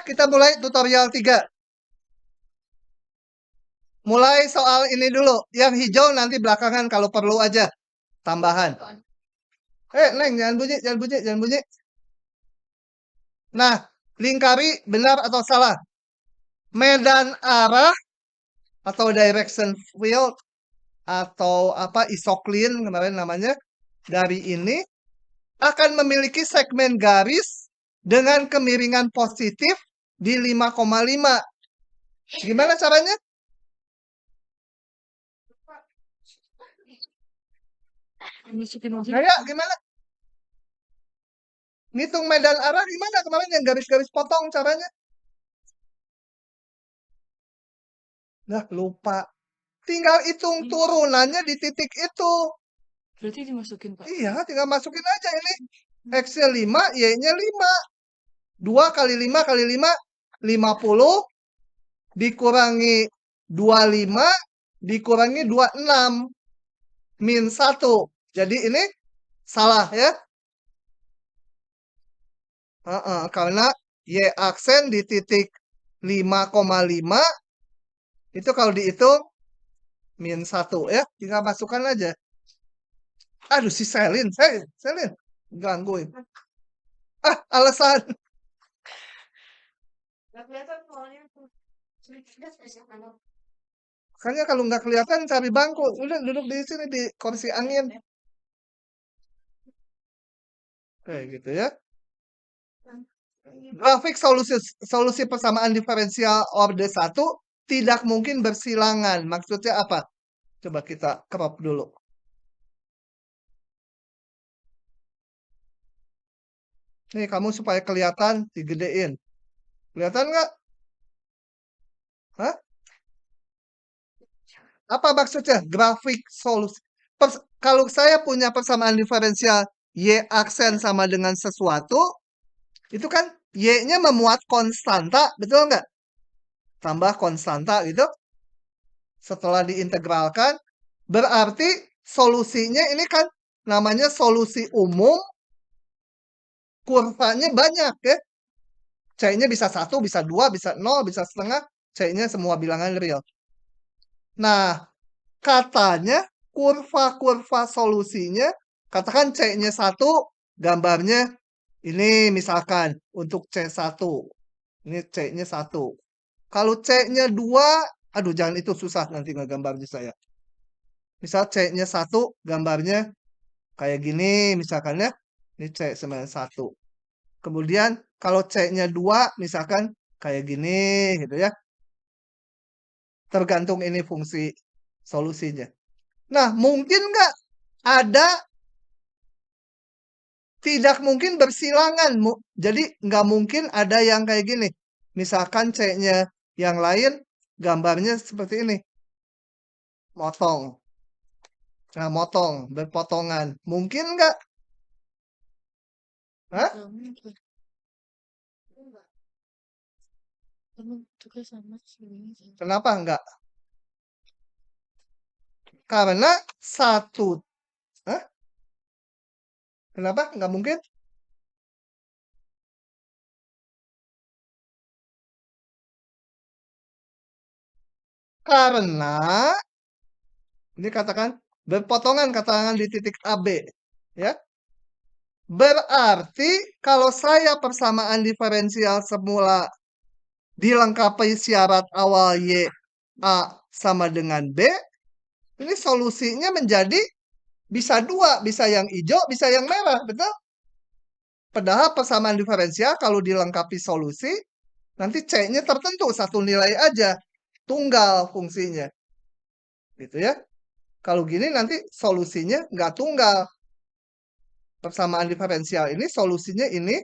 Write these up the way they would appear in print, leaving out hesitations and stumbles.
kita mulai tutorial 3. Mulai soal ini dulu. Yang hijau nanti belakangan kalau perlu aja. Tambahan. Neng, jangan bunyi, jangan bunyi, jangan bunyi. Nah, lingkari benar atau salah. Medan arah atau direction field atau apa isoklin kemarin namanya dari ini akan memiliki segmen garis dengan kemiringan positif di 5,5. Gimana caranya? Kayak gimana? Ngitung medan arah gimana kemarin yang garis-garis potong caranya? Nah, lupa. Tinggal hitung turunannya di titik itu. Berarti dimasukin, Pak. Iya, tinggal masukin aja ini. X-nya 5, Y-nya 5. 2 kali 5 kali 5, 50. Dikurangi 25, dikurangi 26. Min 1. Jadi ini salah ya. Karena Y aksen di titik 5,5 itu kalau dihitung min 1 ya. Tinggal masukkan aja. Aduh si Selin, Selin gangguin. Alasan. Makanya kalau nggak kelihatan cari bangku. Udah duduk di sini di kursi angin. Kayak gitu ya. Grafik solusi persamaan diferensial orde 1 tidak mungkin bersilangan. Maksudnya apa? Coba kita crop dulu. Nih kamu supaya kelihatan digedein. Kelihatan nggak? Hah? Apa maksudnya? Grafik solusi. Kalau saya punya persamaan diferensial Y aksen sama dengan sesuatu, itu kan Y-nya memuat konstanta, betul nggak? Tambah konstanta gitu. Setelah diintegralkan, berarti solusinya ini kan namanya solusi umum, kurvanya banyak ya. C-nya bisa 1, bisa 2, bisa 0, bisa setengah. C-nya semua bilangan real. Nah, katanya kurva-kurva solusinya, katakan C-nya 1, gambarnya ini misalkan untuk C1. Ini C-nya 1. Kalau C-nya 2, aduh jangan itu susah nanti ngegambarnya saya. Misal C-nya 1, gambarnya kayak gini misalkan ya. Ini C sama 1. Kemudian kalau C-nya 2, misalkan kayak gini gitu ya. Tergantung ini fungsi solusinya. Nah, mungkin nggak ada tidak mungkin bersilangan. Jadi nggak mungkin ada yang kayak gini. Misalkan C-nya yang lain gambarnya seperti ini. Motong. Nah, motong, berpotongan. Mungkin nggak? Hah? Kenapa enggak? Karena satu. Hah? Kenapa? Enggak mungkin? Karena ini katakan berpotongan katakan di titik AB. Ya. Berarti kalau saya persamaan diferensial semula dilengkapi syarat awal Y A sama dengan B, ini solusinya menjadi bisa 2, bisa yang hijau, bisa yang merah, betul? Padahal persamaan diferensial kalau dilengkapi solusi, nanti C-nya tertentu, satu nilai aja, tunggal fungsinya. Gitu ya. Kalau gini nanti solusinya nggak tunggal. Persamaan diferensial ini solusinya ini,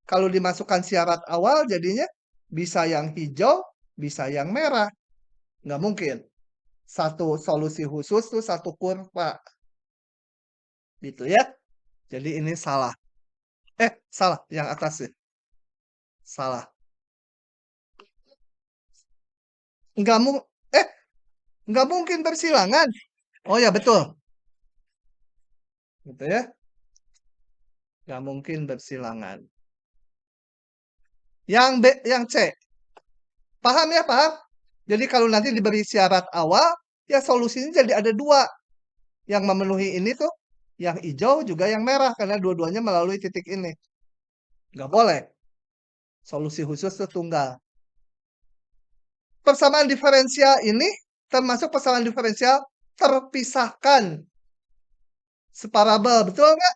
kalau dimasukkan syarat awal jadinya bisa yang hijau, bisa yang merah. Nggak mungkin. Satu solusi khusus tuh satu kurva. Gitu ya. Jadi ini salah. Salah. Yang atas sih. Salah. Nggak mu nggak mungkin bersilangan. Oh ya betul. Gitu ya. Nggak mungkin bersilangan. Yang B, yang C. Paham ya, paham? Jadi kalau nanti diberi syarat awal, ya solusinya jadi ada dua. Yang memenuhi ini tuh, yang hijau juga yang merah, karena dua-duanya melalui titik ini. Nggak boleh. Solusi khusus itu tunggal. Persamaan diferensial ini termasuk persamaan diferensial terpisahkan. Separabel, betul nggak?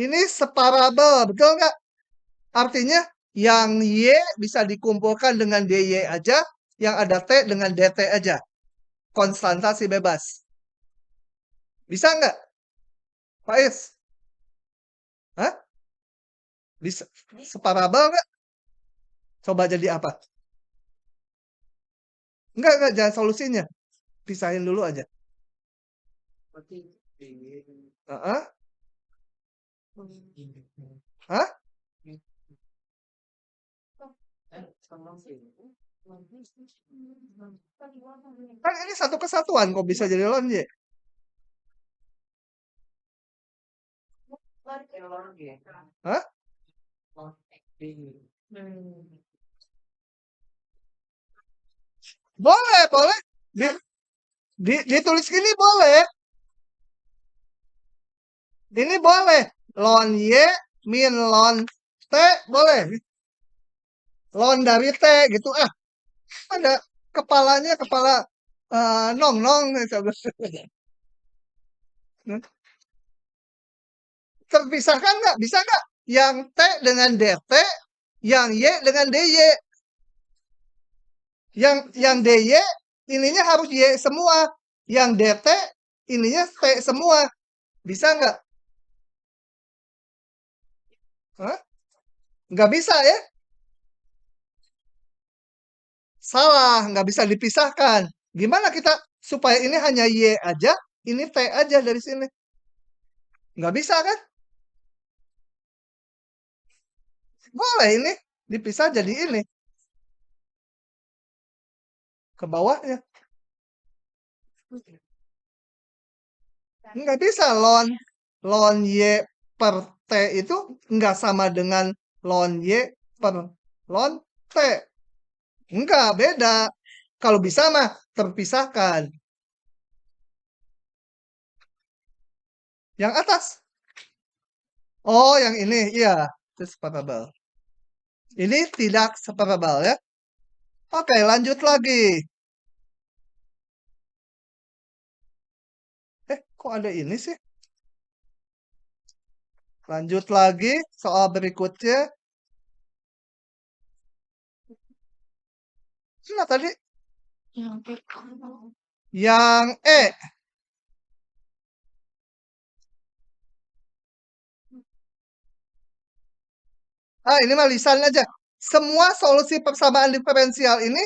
Ini separabel, betul nggak? Artinya yang Y bisa dikumpulkan dengan DY aja, yang ada T dengan DT aja. Konstantasi bebas. Bisa nggak, Pak Is? Hah? Bisa separabel nggak? Coba jadi apa? Enggak, jangan solusinya. Pisahin dulu aja. Heeh. Hah? Kan ini satu kesatuan kok bisa jadi lon Y. Hah? Boleh, boleh. Ditulis gini boleh. Ini boleh. Lon Y min lon T boleh. Lon dari T gitu. Ada kepalanya kepala nong-nong. Terpisahkan nggak? Bisa nggak? Yang T dengan DT, yang Y dengan DY. Yang DY ininya harus Y semua. Yang DT ininya T semua. Bisa nggak? Hah? Nggak bisa ya? Salah, nggak bisa dipisahkan. Gimana kita supaya ini hanya Y aja, ini T aja dari sini? Nggak bisa kan? Boleh ini dipisah jadi ini. Ke bawahnya. Nggak bisa lon Y per T itu nggak sama dengan lon Y per lon T. Enggak, beda. Kalau bisa mah terpisahkan. Yang atas. Oh, yang ini. Iya, itu separabel. Ini tidak separabel ya. Oke, lanjut lagi. Kok ada ini sih? Lanjut lagi soal berikutnya. Nah, tadi yang E. Ini mah lisan aja. Semua solusi persamaan diferensial ini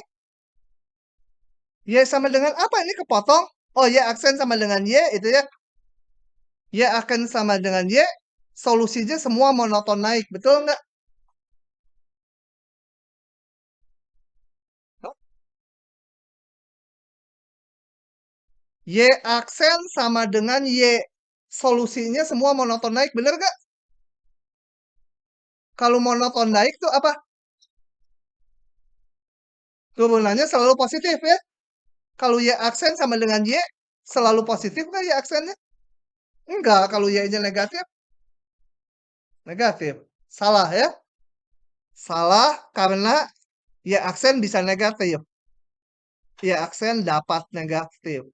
Y sama dengan apa? Ini kepotong. Oh, Y aksen sama dengan Y itu ya. Y akan sama dengan Y. Solusinya semua monoton naik. Betul nggak? Y aksen sama dengan Y. Solusinya semua monoton naik. Bener nggak? Kalau monoton naik tuh apa? Turunannya selalu positif ya. Kalau Y aksen sama dengan Y, selalu positif nggak Y aksennya? Enggak, kalau Y-nya negatif. Negatif. Salah ya. Salah karena Y aksen bisa negatif. Y aksen dapat negatif.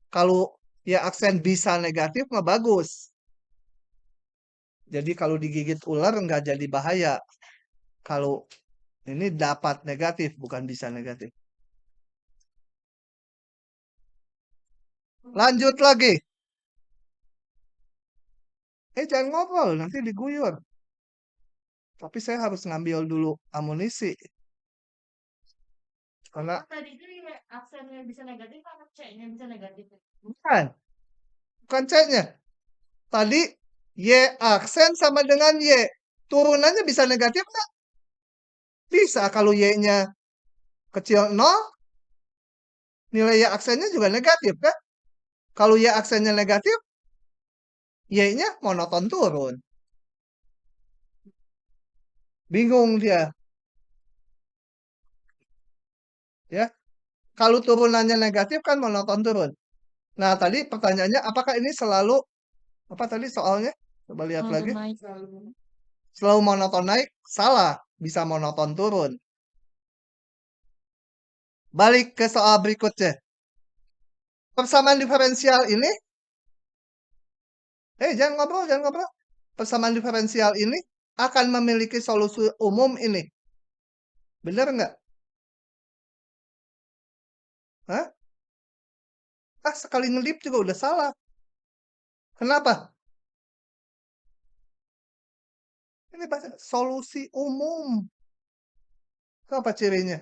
Kalau Y aksen bisa negatif, mah bagus. Jadi kalau digigit ular nggak jadi bahaya. Kalau ini dapat negatif, bukan bisa negatif. Lanjut lagi. Jangan ngobrol, nanti diguyur. Tapi saya harus ngambil dulu amunisi. Karena Tadi itu aksennya bisa negatif apa C-nya bisa negatif? bukan C-nya. Tadi Y aksen sama dengan Y. Turunannya bisa negatif nggak? Bisa kalau Y-nya kecil 0, nilai Y aksennya juga negatif kan? Kalau Y aksennya negatif, Y-nya monoton turun. Bingung dia. Ya. Kalau turunannya negatif kan monoton turun. Nah, tadi pertanyaannya apakah ini selalu apa tadi soalnya? Coba lihat lagi. Naik. Selalu monoton naik, salah. Bisa monoton turun. Balik ke soal berikutnya. Persamaan diferensial ini, jangan ngobrol, jangan ngobrol. Persamaan diferensial ini akan memiliki solusi umum ini. Benar nggak? Hah? Sekali ngelip juga udah salah. Kenapa? Ini bahasa solusi umum. Apa cirinya?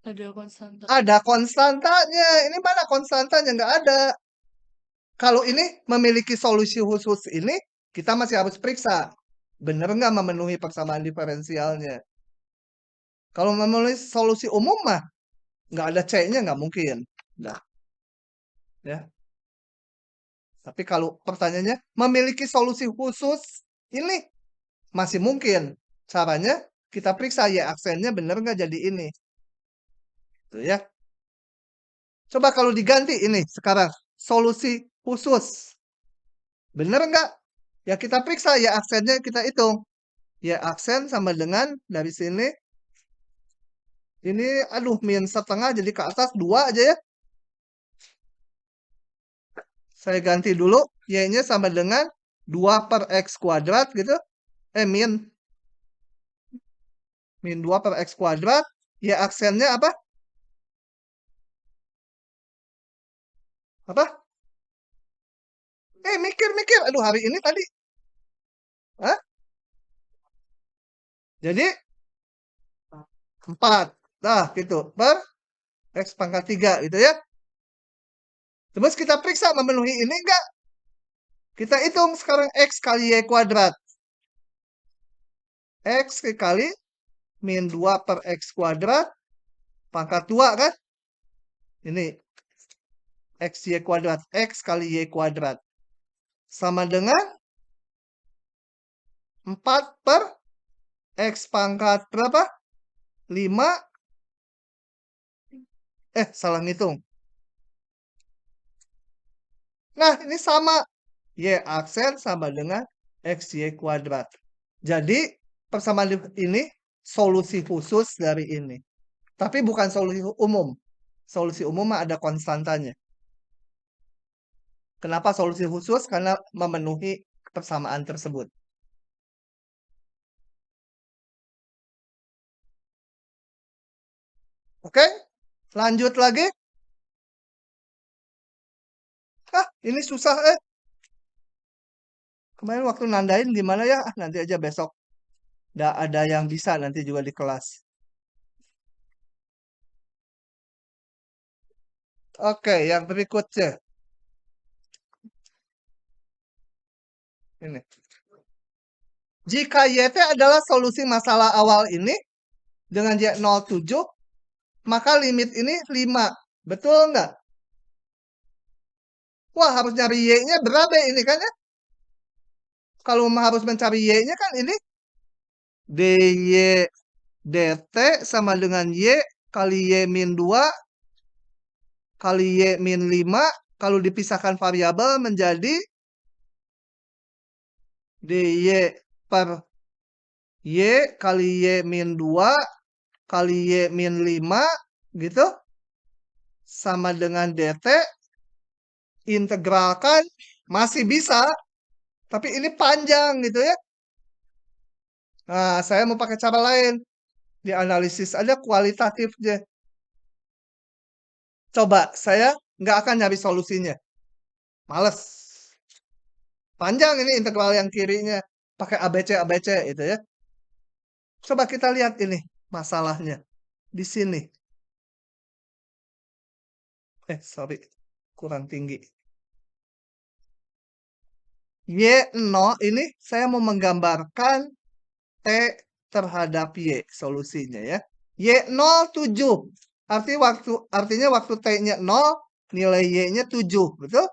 Ada konstanta. Ada konstantanya. Ini mana konstantanya? Nggak ada. Kalau ini memiliki solusi khusus ini, kita masih harus periksa. Benar nggak memenuhi persamaan diferensialnya? Kalau memenuhi solusi umum mah, nggak ada C-nya nggak mungkin. Nah, ya. Tapi kalau pertanyaannya memiliki solusi khusus, ini masih mungkin. Caranya kita periksa ya aksennya benar nggak jadi ini. Tuh ya. Coba kalau diganti ini sekarang solusi khusus. Benar nggak? Ya kita periksa ya aksennya kita hitung. Ya aksen sama dengan dari sini. Ini aduh min setengah jadi ke atas 2 aja ya. Saya ganti dulu. Y-nya sama dengan 2 per X kuadrat gitu. Min 2 per X kuadrat. Ya aksennya apa? Apa? Mikir-mikir. Aduh hari ini tadi. Hah? Jadi 4. Nah gitu. Per X pangkat 3 gitu ya. Terus kita periksa memenuhi ini enggak? Kita hitung sekarang X kali Y kuadrat. X kali min 2 per X kuadrat pangkat 2 kan? Ini X Y kuadrat. X kali Y kuadrat. Sama dengan 4 per X pangkat berapa? 5. Salah ngitung. Nah, ini sama. Y aksen sama dengan XY kuadrat. Jadi, persamaan ini solusi khusus dari ini. Tapi bukan solusi umum. Solusi umum ada konstantanya. Kenapa solusi khusus? Karena memenuhi persamaan tersebut. Oke, lanjut lagi. Ini susah Kemarin waktu nandain gimana ya? Nanti aja besok. Nggak ada yang bisa nanti juga di kelas. Oke, yang berikutnya. Ini. Jika YT adalah solusi masalah awal ini dengan Y07, maka limit ini 5. Betul nggak? Wah, harus nyari Y-nya berapa ini kan ya? Kalau harus mencari Y-nya kan ini DY DT sama dengan Y kali Y min 2 kali Y min 5. Kalau dipisahkan variabel menjadi DY per Y kali Y min 2 kali Y min 5 gitu. Sama dengan DT. Integralkan masih bisa. Tapi ini panjang gitu ya. Nah, saya mau pakai cara lain. Di analisis aja kualitatifnya. Coba saya nggak akan nyari solusinya. Males. Panjang ini integral yang kirinya. Pakai ABC itu ya. Coba kita lihat ini masalahnya. Di sini. Sorry. Kurang tinggi. Y0 ini saya mau menggambarkan T terhadap Y solusinya ya. Y07. Artinya waktu T-nya 0, nilai Y-nya 7. Betul?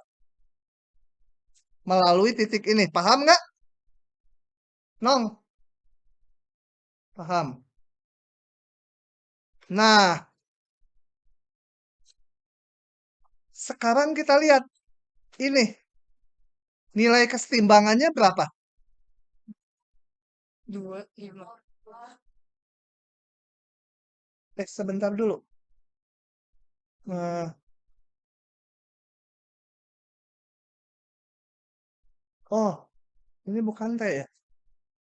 Melalui titik ini. Paham nggak? Nong. Paham? Nah, sekarang kita lihat ini. Nilai kesetimbangannya berapa? 25. Sebentar dulu. Oh, ini bukan T ya?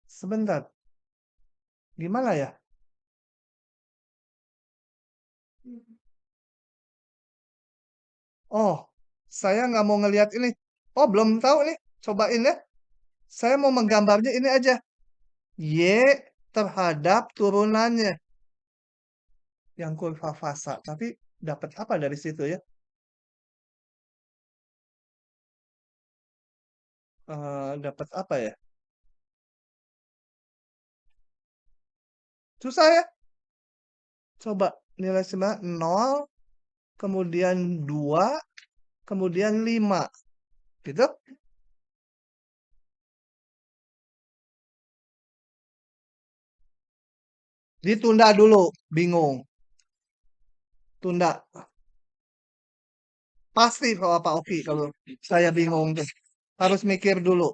Sebentar. Gimana ya? Oh, saya nggak mau ngelihat ini. Oh, belum tahu nih. Cobain ya. Saya mau menggambarnya ini aja. Y terhadap turunannya. Yang kurva fasa. Tapi dapat apa dari situ ya? Dapat apa ya? Susah ya? Coba nilai sebenarnya 0, kemudian 2, kemudian 5. Gitu? Ditunda dulu. Bingung. Tunda. Pasti kalau Pak Oki kalau saya bingung tuh. Harus mikir dulu.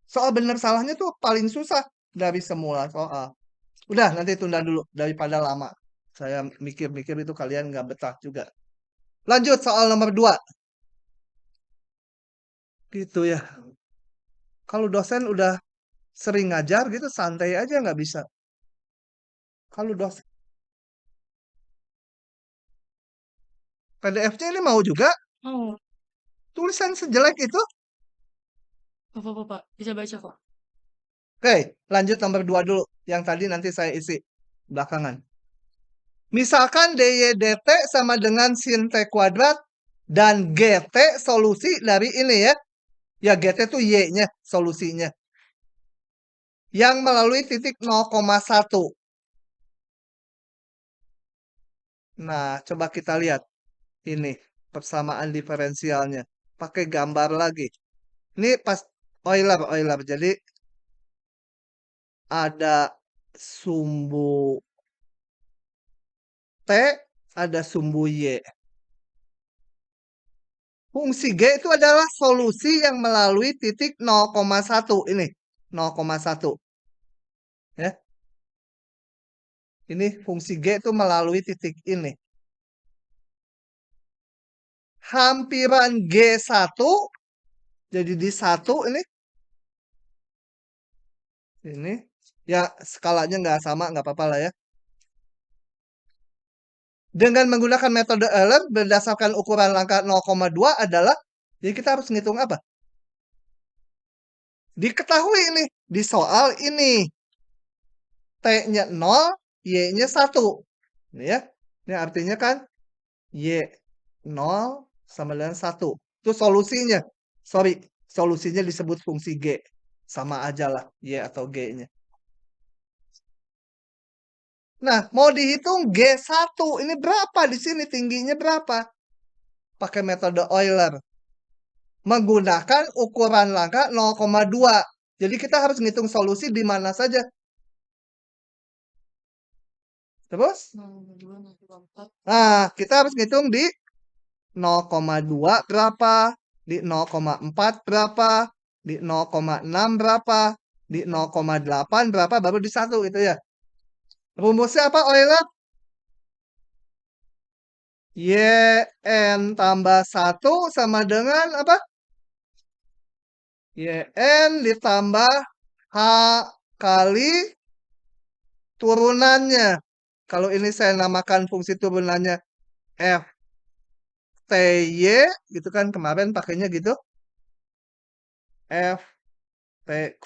Soal benar salahnya tuh paling susah dari semula soal. Udah nanti tunda dulu daripada lama. Saya mikir-mikir itu kalian nggak betah juga. Lanjut soal nomor 2. Gitu ya. Kalau dosen udah sering ngajar gitu santai aja nggak bisa. Kalau dosen PDF-nya ini mau juga Oh, tulisan sejelek itu. Bapak, bisa baca kok. Oke, lanjut nomor 2 dulu. Yang tadi nanti saya isi belakangan. Misalkan dy dt sama dengan sin t kuadrat dan gt solusi dari ini ya. Ya gt itu y-nya solusinya. Yang melalui titik 0,1. Nah, coba kita lihat. Ini persamaan diferensialnya. Pakai gambar lagi. Ini pas Euler. Jadi ada sumbu T, ada sumbu Y. Fungsi G itu adalah solusi yang melalui titik 0,1. Ini 0,1. Ya. Ini fungsi G itu melalui titik ini. Hampiran G1 jadi di 1 ini. Ini ya skalanya nggak sama, nggak apa-apa lah ya. Dengan menggunakan metode Euler berdasarkan ukuran langkah 0,2 adalah, jadi kita harus ngitung apa? Diketahui ini di soal ini. T-nya 0, Y-nya 1. Ini ya. Ini artinya kan Y 0 sama dengan 1. Itu solusinya. Sorry, solusinya disebut fungsi G. Sama aja lah Y atau G-nya. Nah, mau dihitung G1. Ini berapa di sini? Tingginya berapa? Pakai metode Euler. Menggunakan ukuran langkah 0,2. Jadi kita harus ngitung solusi di mana saja. Terus? 0,2, 0,4. Nah, kita harus ngitung di 0,2 berapa, di 0,4 berapa, di 0,6 berapa, di 0,8 berapa, baru di 1 itu ya. Rumusnya apa Euler? YN tambah 1 sama dengan apa? YN ditambah H kali turunannya. Kalau ini saya namakan fungsi turunannya F TY gitu kan kemarin pakainya gitu. F T,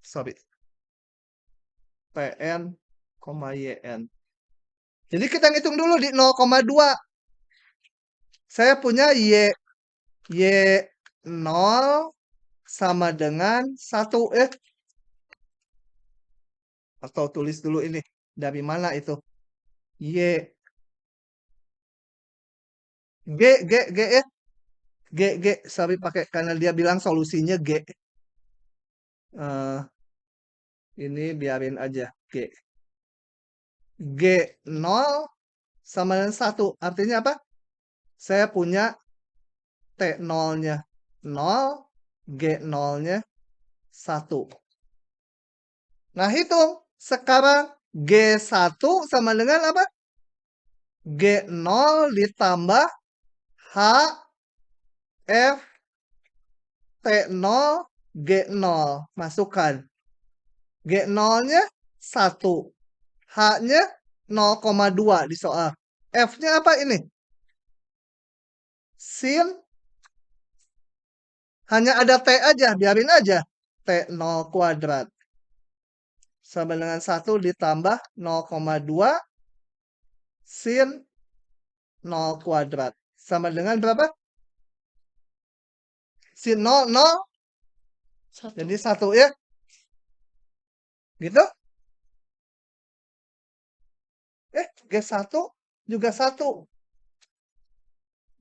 sorry. PN, YN. Jadi kita ngitung dulu di 0,2. Saya punya Y 0 sama dengan 1. Atau tulis dulu ini. Dari mana itu? Y. G ya. G. Sorry pakai karena dia bilang solusinya G. Ini biarin aja G. G0 sama dengan 1. Artinya apa? Saya punya T0-nya 0, G0-nya 1. Nah, hitung. Sekarang G1 sama dengan apa? G0 ditambah H, F, T0, G0. Masukkan. G0-nya 1. H-nya 0,2 di soal. F-nya apa ini? Sin. Hanya ada T aja, biarin aja. T0 kuadrat. Sama dengan 1 ditambah 0,2 sin 0 kuadrat. Sama dengan berapa? Sin 0, 0. Satu. Jadi 1 ya. Gitu? G1 juga 1.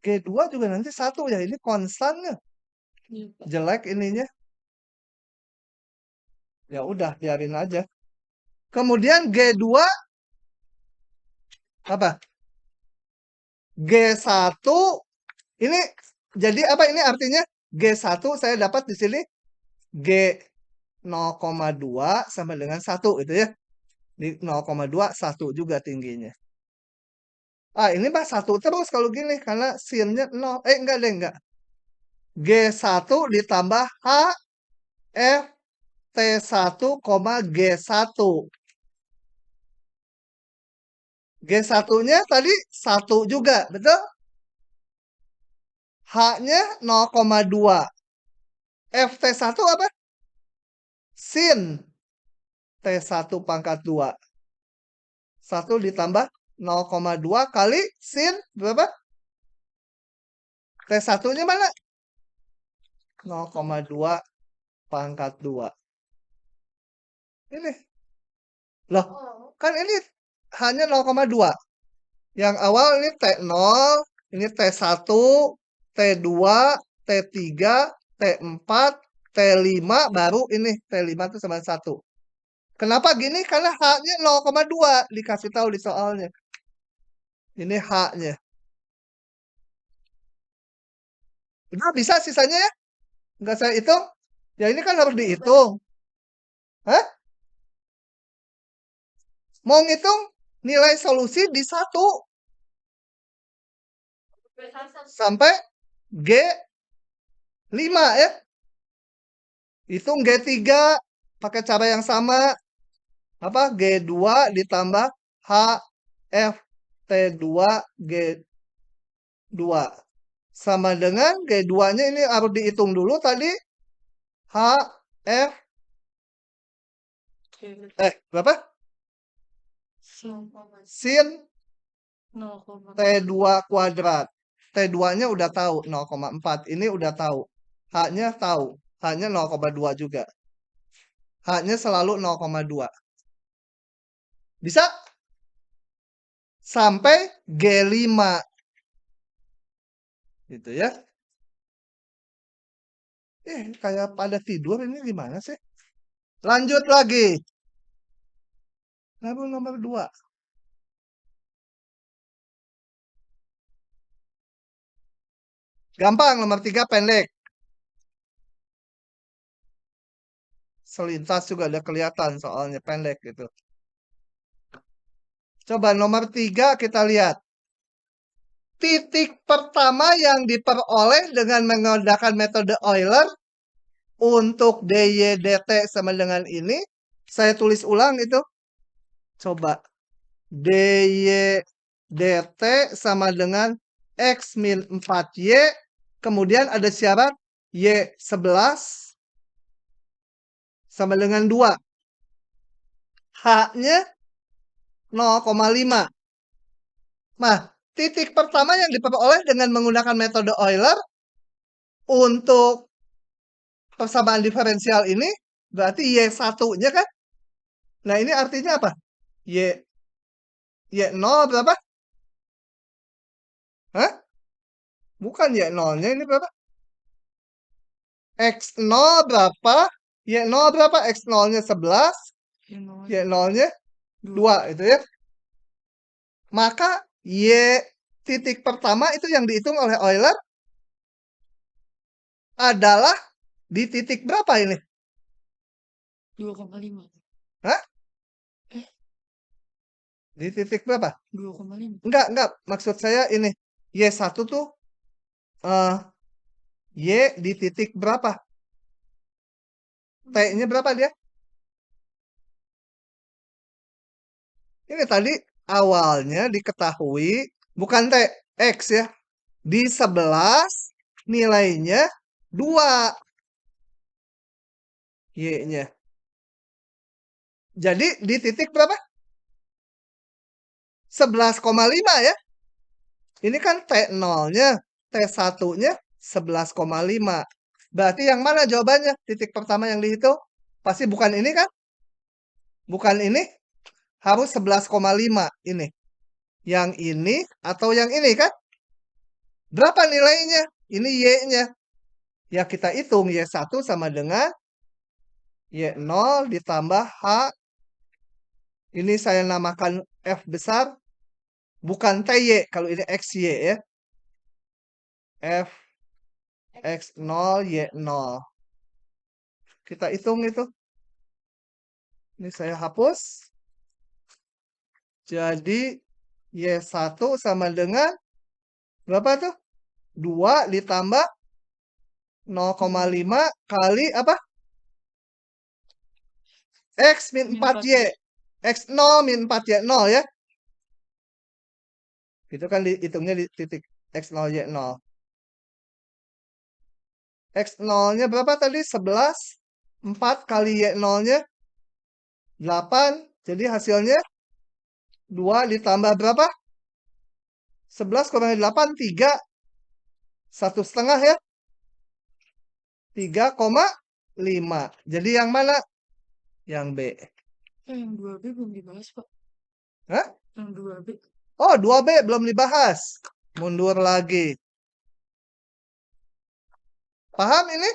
G2 juga nanti 1 ya. Ini konstannya. Iya, Pak. Jelek ininya. Ya udah, biarin aja. Kemudian G2 apa? G1 ini jadi apa ini artinya? G1 saya dapat di sini G 0,2 sama dengan 1 itu ya. Di 0,2 1 juga tingginya. Ini mah 1 terus kalau gini karena sinnya 0. Enggak deh, enggak. G1 ditambah H F T1, G1. G1-nya tadi 1 juga, betul? H-nya 0,2. FT1 apa? Sin T1 pangkat 2. 1 ditambah 0,2 kali sin berapa? T1-nya mana? 0,2 pangkat 2. Ini. Loh, Oh. kan ini hanya 0,2. Yang awal ini T0, ini T1, T2, T3, T4, T5, baru ini T5 itu sama 1. Kenapa gini? Karena H-nya 0,2. Dikasih tahu di soalnya. Ini H-nya. Udah bisa sisanya ya? Enggak saya hitung? Ya ini kan harus dihitung. Hah? Mau ngitung nilai solusi di 1 sampai G5 ya. Hitung G3 pakai cara yang sama. Apa? G2 ditambah H, F, T2, G2. Sama dengan G2-nya ini harus dihitung dulu tadi. H, F, berapa? Sin 0,4. T2 kuadrat. T2-nya udah tahu 0,4. Ini udah tahu. H-nya tahu. H-nya 0,2 juga. H-nya selalu 0,2. Bisa? Sampai G5. Gitu ya. Kayak pada tidur ini gimana sih? Lanjut lagi. Tabel nomor 2. Gampang, nomor 3 pendek. Selintas juga udah kelihatan soalnya pendek gitu. Coba nomor 3 kita lihat. Titik pertama yang diperoleh dengan menggunakan metode Euler untuk dy dt sama dengan ini. Saya tulis ulang itu. Coba. dy dt sama dengan x min 4y. Kemudian ada syarat y11 sama dengan 2. H-nya 0,5. Nah, titik pertama yang diperoleh dengan menggunakan metode Euler untuk persamaan diferensial ini berarti Y1-nya kan? Nah, ini artinya apa? Y0 berapa? Hah? Bukan Y0-nya, ini berapa? X0 berapa? Y0 berapa? X0-nya 11. Y0-nya 2 itu ya. Maka Y titik pertama itu yang dihitung oleh Euler adalah di titik berapa ini? 2,5. Hah? Eh. Di titik berapa? 2,5. Enggak. Maksud saya ini. Y1 tuh Y di titik berapa? T-nya berapa dia? Ini tadi awalnya diketahui bukan T, X ya. Di 11 nilainya 2 Y-nya. Jadi di titik berapa? 11,5 ya. Ini kan T0-nya, T1-nya 11,5. Berarti yang mana jawabannya? Titik pertama yang dihitung? Pasti bukan ini kan? Bukan ini. Harus 11,5 ini. Yang ini atau yang ini kan? Berapa nilainya? Ini Y-nya. Ya kita hitung Y1 sama dengan Y0 ditambah H. Ini saya namakan F besar. Bukan TY. Kalau ini XY ya. F X0 Y0. Kita hitung itu. Ini saya hapus. Jadi Y1 sama dengan berapa tuh? 2 ditambah 0,5 kali apa? X min 4Y. X0 min 4Y 0 ya. Itu kan dihitungnya di titik X0 Y0. X0-nya berapa tadi? 11. 4 kali Y0-nya 8. Jadi hasilnya 2 ditambah berapa? 11 kurang 8, 3. 1,5 ya. 3,5. Jadi yang mana? Yang B. Yang 2B belum dibahas, Pak. Hah? Yang 2B. Oh, 2B belum dibahas. Mundur lagi. Paham ini?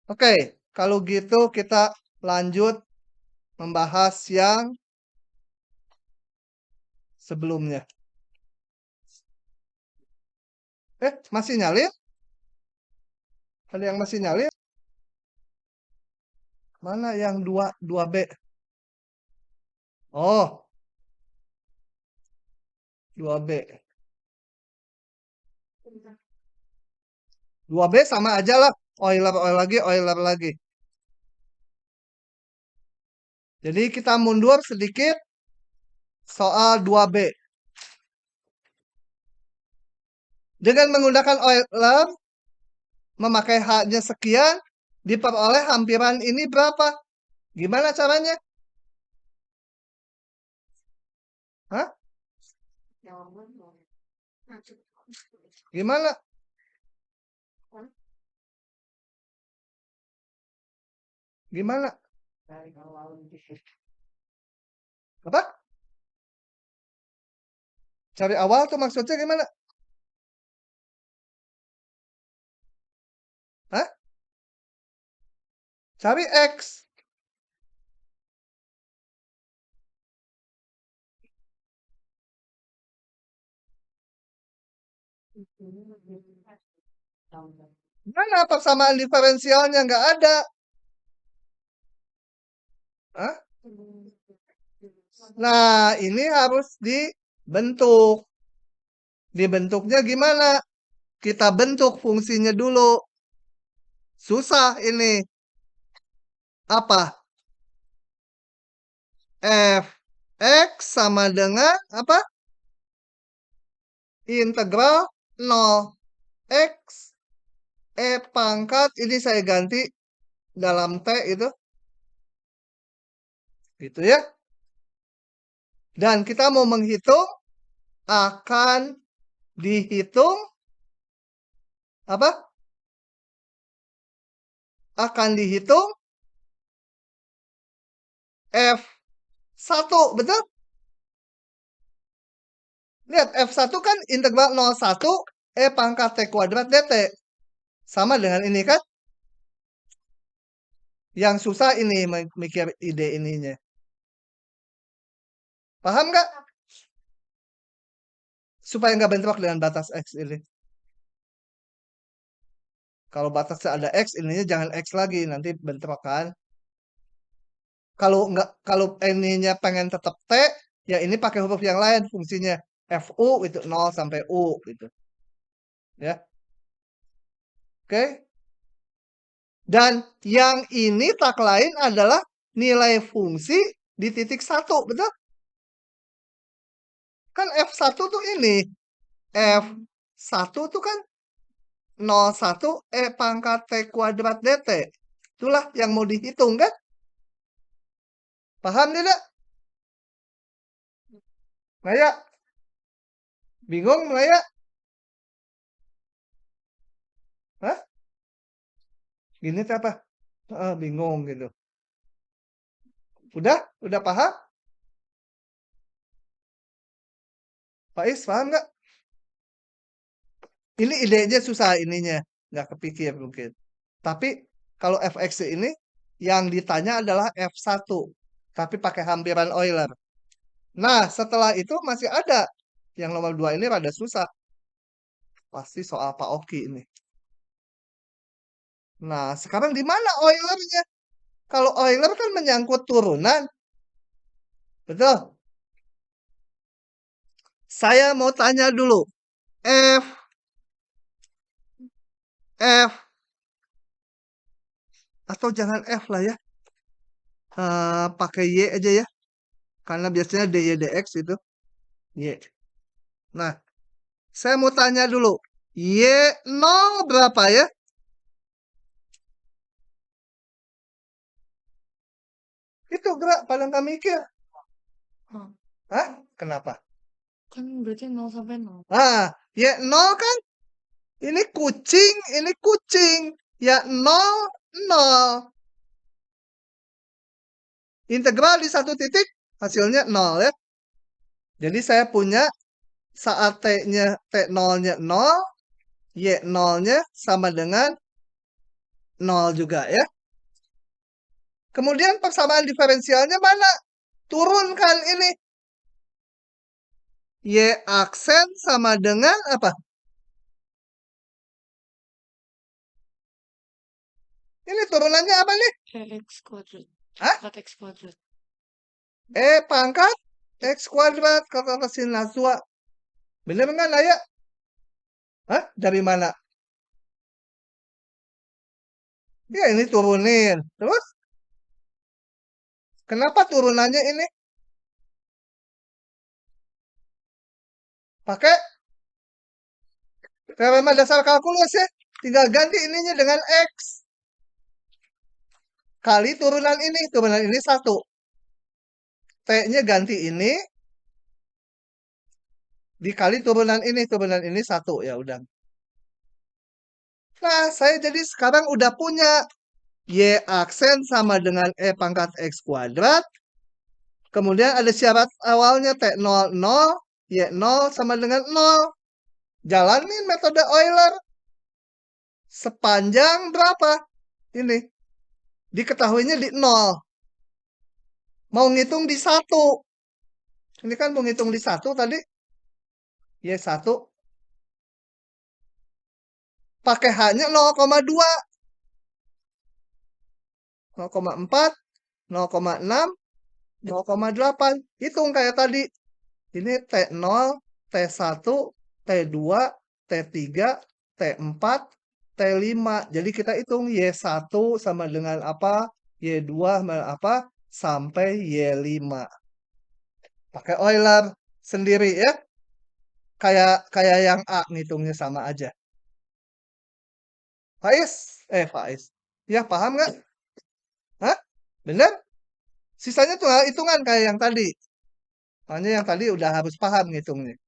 Oke, kalau gitu kita lanjut membahas yang sebelumnya. Masih nyalin? Ada yang masih nyalin? Mana yang 2B? Oh, 2B. 2B sama aja lah. Euler lagi. Jadi kita mundur sedikit soal 2B. Dengan menggunakan Euler, memakai H-nya sekian, diperoleh hampiran ini berapa? Gimana caranya? Hah? Gimana? Gimana? Apa? Cari awal tuh maksudnya gimana? Hah? Cari X. Mana persamaan diferensialnya? Nggak ada. Hah? Nah, ini harus dibentuk. Dibentuknya gimana? Kita bentuk fungsinya dulu. Susah ini. Apa? F X sama dengan apa? Integral 0. X pangkat. Ini saya ganti dalam T itu. Gitu ya. Dan kita mau menghitung. Akan dihitung apa? Akan dihitung F1, betul? Lihat, F1 kan integral 01 E pangkat T kuadrat dt. Sama dengan ini kan? Yang susah ini mikir ide ininya. Paham nggak? Supaya nggak bentrok dengan batas X ini. Kalau batasnya ada X, ininya jangan X lagi, nanti bentrok kan. Kalau nggak, kalau ininya pengen tetap T, ya ini pakai huruf yang lain fungsinya. FU itu 0 sampai U gitu. Ya. Oke. Dan yang ini tak lain adalah nilai fungsi di titik 1, betul? Kan F1 tuh ini. F1 tuh kan 01 E pangkat T kuadrat dt. Itulah yang mau dihitung kan? Paham tidak? Maya? Bingung Maya? Hah? Gini tuh apa? Bingung gitu. Udah? Udah paham? Pak Is, paham nggak? Ini idenya susah ininya. Nggak kepikir mungkin. Tapi kalau fx ini yang ditanya adalah F1. Tapi pakai hampiran Euler. Nah, setelah itu masih ada. Yang nomor 2 ini rada susah. Pasti soal Pak Oki ini. Nah, sekarang di mana Eulernya? Kalau Euler kan menyangkut turunan. Betul? Saya mau tanya dulu. F atau jangan F lah ya. Pakai Y aja ya. Karena biasanya dy dx itu Y. Nah, saya mau tanya dulu. Y0 berapa ya? Itu gerak paling nggak mikir. Hah, Hah? Kenapa? kan berarti 0 sampai 0. Nah, Y0 kan ini kucing, ini kucing. Ya 0, 0. Integral di satu titik hasilnya 0 ya. Jadi saya punya saat T-nya T0-nya 0, Y0-nya sama dengan 0 juga ya. Kemudian persamaan diferensialnya mana? Turunkan ini. Y aksen sama dengan apa? Ini turunannya apa nih? X kuadrat. Hah? Pangkat X kuadrat. E pangkat X kuadrat kata si Nazwa. Bener nggak Naya? Hah? Dari mana? Ya ini turunin. Terus? Kenapa turunannya ini? Pakai teorema dasar kalkulus ya. Tinggal ganti ininya dengan X. Kali turunan ini. Turunan ini 1. T-nya ganti ini. Dikali turunan ini. Turunan ini 1. Ya udah. Nah, saya jadi sekarang udah punya Y aksen sama dengan E pangkat X kuadrat. Kemudian ada syarat awalnya T0, 0. Y0 sama dengan 0. Jalanin metode Euler. Sepanjang berapa? Ini. Diketahuinya di 0. Mau ngitung di 1. Ini kan mau ngitung di 1 tadi. Y1. Pakai hanya 0,2. 0,4. 0,6. 0,8. Hitung kayak tadi. Ini T0, T1, T2, T3, T4, T5. Jadi kita hitung Y1 sama dengan apa, Y2 sama apa, sampai Y5. Pakai Euler sendiri ya. Kayak yang A ngitungnya sama aja. Faiz. Ya, paham nggak? Hah? Bener? Sisanya tuh hitungan kayak yang tadi. Hanya yang tadi udah harus paham ngitungnya.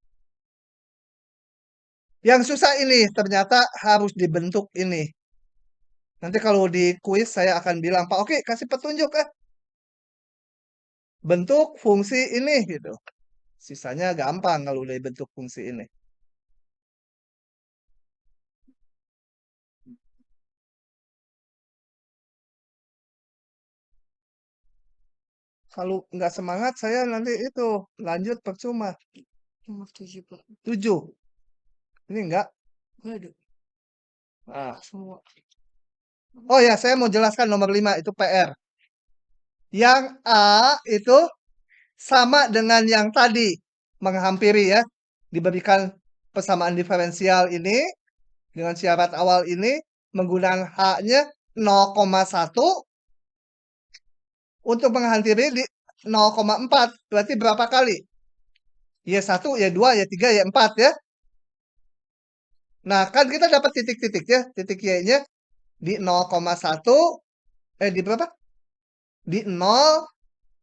Yang susah ini ternyata harus dibentuk ini. Nanti kalau di kuis saya akan bilang, Pak Oki kasih petunjuk bentuk fungsi ini gitu. Sisanya gampang kalau udah bentuk fungsi ini. Kalau nggak semangat saya nanti itu lanjut percuma. Nomor 7, Pak. 7. Ini enggak. Enggak ada. Nah. Semua. Oh ya, saya mau jelaskan nomor 5 itu PR. Yang A itu sama dengan yang tadi, menghampiri ya. Diberikan persamaan diferensial ini dengan syarat awal ini menggunakan H-nya 0,1 untuk menghampiri di 0,4. Berarti berapa kali? Ya 1, ya 2, ya 3, ya 4 ya. Nah, kan kita dapat titik-titik ya. Titik Y-nya di 0,1, di berapa? Di 0,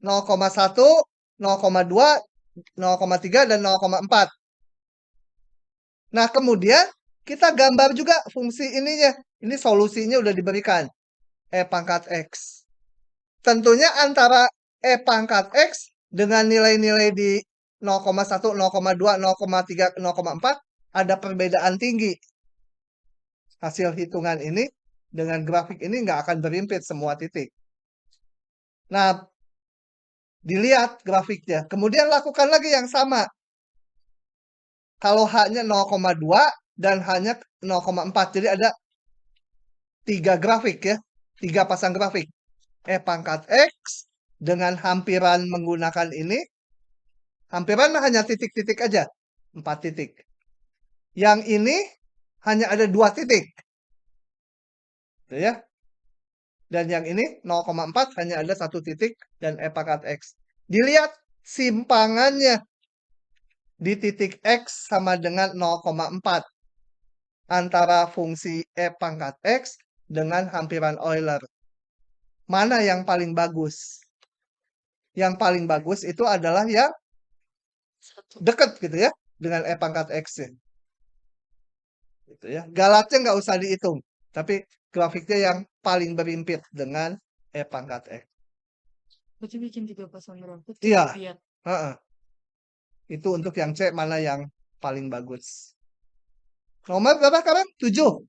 0,1, 0,2, 0,3, dan 0,4. Nah, kemudian kita gambar juga fungsi ininya. Ini solusinya udah diberikan. E pangkat X. Tentunya antara E pangkat X dengan nilai-nilai di 0,1, 0,2, 0,3, 0,4 ada perbedaan tinggi. Hasil hitungan ini dengan grafik ini nggak akan berimpit semua titik. Nah, dilihat grafiknya. Kemudian lakukan lagi yang sama. Kalau H-nya 0,2 dan H-nya 0,4. Jadi ada 3 grafik ya. 3 pasang grafik. E pangkat X dengan hampiran menggunakan ini. Hampiran hanya titik-titik aja. 4 titik. Yang ini hanya ada 2 titik. Gitu ya. Dan yang ini 0,4 hanya ada 1 titik dan E pangkat X. Dilihat simpangannya di titik X sama dengan 0,4 antara fungsi E pangkat X dengan hampiran Euler. Mana yang paling bagus? Yang paling bagus itu adalah yang dekat gitu ya dengan E pangkat X. Gitu ya. Galatnya nggak usah dihitung, tapi grafiknya yang paling berimpit dengan E pangkat X. Berarti bikin 3 pasang grafik. Iya. Lihat. Itu untuk yang C mana yang paling bagus. Nomor berapa sekarang? 7.